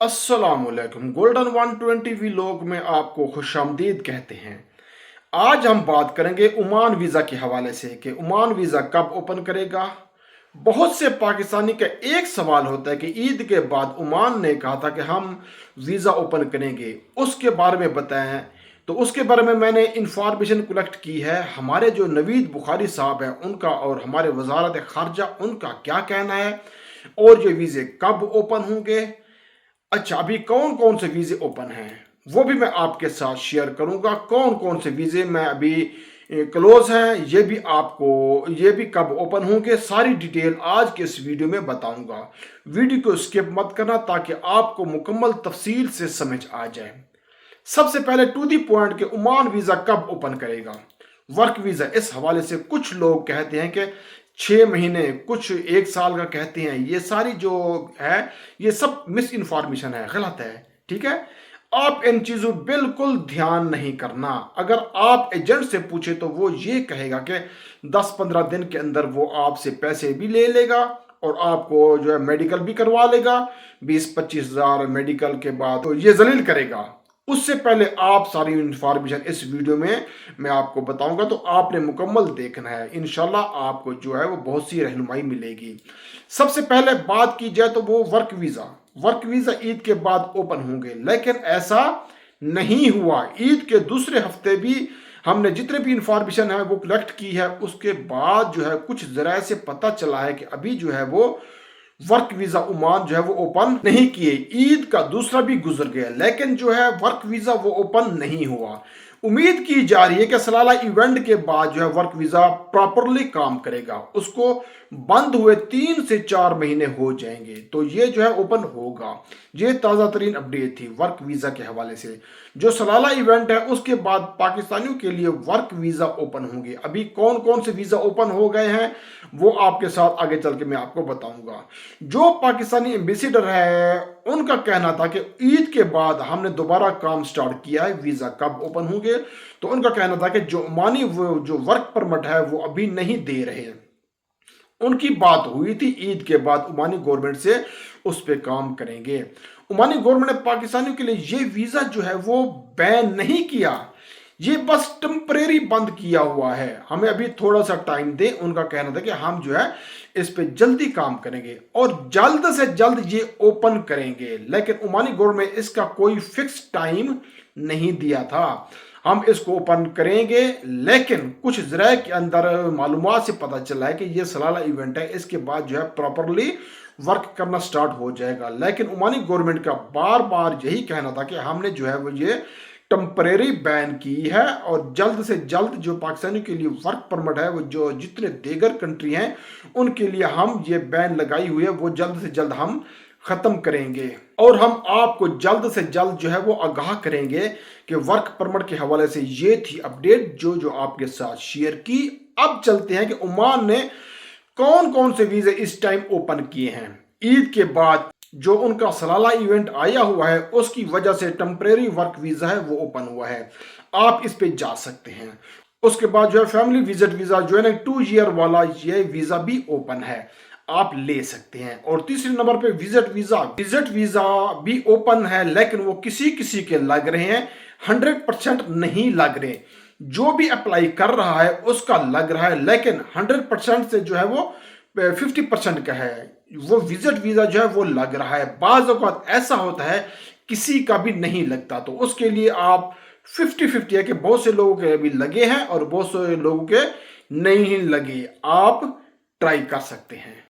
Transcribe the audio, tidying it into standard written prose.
अस्सलाम वालेकुम। Golden 120 vlog में आपको खुशामदीद कहते हैं। आज हम बात करेंगे ओमान वीज़ा के हवाले से कि ओमान वीज़ा कब ओपन करेगा। बहुत से पाकिस्तानी का एक सवाल होता है कि ईद के बाद ओमान ने कहा था कि हम वीज़ा ओपन करेंगे, उसके बारे में बताएं। तो उसके बारे में मैंने इंफॉर्मेशन कलेक्ट की है। हमारे जो नवीद बुखारी साहब हैं उनका और हमारे वजारत खारजा उनका क्या कहना है और ये वीज़े कब ओपन होंगे। अच्छा, अभी कौन कौन से वीज़े ओपन हैं वो भी मैं आपके साथ शेयर करूंगा। कौन कौन से वीज़े मैं अभी क्लोज हैं ये भी कब ओपन होंगे, सारी डिटेल आज के इस वीडियो में बताऊंगा। वीडियो को स्किप मत करना ताकि आपको मुकम्मल तफसील से समझ आ जाए। सबसे पहले टू दी पॉइंट के ओमान वीज़ा कब ओपन करेगा। वर्क वीज़ा, इस हवाले से कुछ लोग कहते हैं कि 6 महीने, कुछ 1 साल का कहते हैं। ये सारी जो है ये सब मिस इन्फॉर्मेशन है, गलत है। ठीक है, आप इन चीज़ों बिल्कुल ध्यान नहीं करना। अगर आप एजेंट से पूछे तो वो ये कहेगा कि 10-15 दिन के अंदर वो आपसे पैसे भी ले लेगा और आपको जो है मेडिकल भी करवा लेगा। 20-25 हज़ार मेडिकल के बाद तो ये जलील करेगा। उससे पहले आप सारी इंफॉर्मेशन इस वीडियो में मैं आपको बताऊंगा, तो आपने मुकम्मल देखना है। इंशाल्लाह आपको जो है वो बहुत सी रहनुमाई मिलेगी। सबसे पहले बात की जाए तो वो वर्क वीज़ा ईद के बाद ओपन होंगे, लेकिन ऐसा नहीं हुआ। ईद के दूसरे हफ्ते भी हमने जितने भी इंफॉर्मेशन है वो कलेक्ट की है, उसके बाद जो है कुछ जराये से पता चला है कि अभी जो है वो वर्क वीजा ओमान जो है वो ओपन नहीं किए। ईद का दूसरा भी गुजर गया लेकिन जो है वर्क वीजा वो ओपन नहीं हुआ। उम्मीद की जा रही है कि सलाला इवेंट के बाद जो है वर्क वीजा प्रॉपरली काम करेगा। उसको बंद हुए 3 से 4 महीने हो जाएंगे तो ये जो है ओपन होगा। ये ताज़ा तरीन अपडेट थी वर्क वीजा के हवाले से। जो सलाला इवेंट है उसके बाद पाकिस्तानियों के लिए वर्क वीजा ओपन होंगे। अभी कौन कौन से वीजा ओपन हो गए हैं वो आपके साथ आगे चल के मैं आपको बताऊंगा। जो पाकिस्तानी एम्बेसडर है उनका कहना था कि ईद के बाद हमने दोबारा काम स्टार्ट किया है, वीजा कब ओपन होंगे। तो उनका कहना था कि जो ओमानी जो वर्क परमिट है वो अभी नहीं दे रहे हैं। उनकी बात हुई थी ईद के बाद ओमानी गवर्नमेंट से, उस पर काम करेंगे। ओमानी गवर्नमेंट ने पाकिस्तानियों के लिए ये वीजा जो है वो बैन नहीं किया, ये बस टेम्परेरी बंद किया हुआ है। हमें अभी थोड़ा सा टाइम दे। उनका कहना था कि हम जो है इस पे जल्दी काम करेंगे और जल्द से जल्द ये ओपन करेंगे, लेकिन ओमानी गवर्नमेंट में इसका कोई फिक्स टाइम नहीं दिया था। हम इसको ओपन करेंगे, लेकिन कुछ ज़राए के अंदर मालूमात से पता चला है कि ये सलाला इवेंट है, इसके बाद जो है प्रॉपरली वर्क करना स्टार्ट हो जाएगा। लेकिन ओमानी गवर्नमेंट का बार बार यही कहना था कि हमने जो है वो ये टेम्परेरी बैन की है और जल्द से जल्द जो पाकिस्तानी के लिए वर्क परमिट है वो जो जितने दीगर कंट्री हैं उनके लिए हम ये बैन लगाई हुई है वो जल्द से जल्द हम ख़त्म करेंगे। और हम आपको जल्द से जल्द जो है वो आगाह करेंगे कि वर्क परमिट के हवाले से। ये थी अपडेट जो आपके साथ शेयर की। अब चलते हैं कि ओमान ने कौन कौन से वीज़े इस टाइम ओपन किए हैं। ईद के बाद जो उनका सलाला इवेंट आया हुआ है उसकी वजह से टेम्परेरी वर्क वीज़ा है वो ओपन हुआ है, आप इस पे जा सकते हैं। उसके बाद जो है फैमिली विजिट वीज़ा जो है ना 2 ईयर वाला, ये वीज़ा भी ओपन है, आप ले सकते हैं। और तीसरे नंबर पे विजिट वीज़ा भी ओपन है, लेकिन वो किसी किसी के लग रहे हैं, 100% नहीं लग रहे। जो भी अप्लाई कर रहा है उसका लग रहा है, लेकिन 100% से जो है वो 50% का है। वो विजिट वीज़ा जो है वो लग रहा है। बाज़ औक़ात ऐसा होता है किसी का भी नहीं लगता, तो उसके लिए आप 50-50 है कि बहुत से लोगों के अभी लगे हैं और बहुत से लोगों के नहीं लगे। आप ट्राई कर सकते हैं।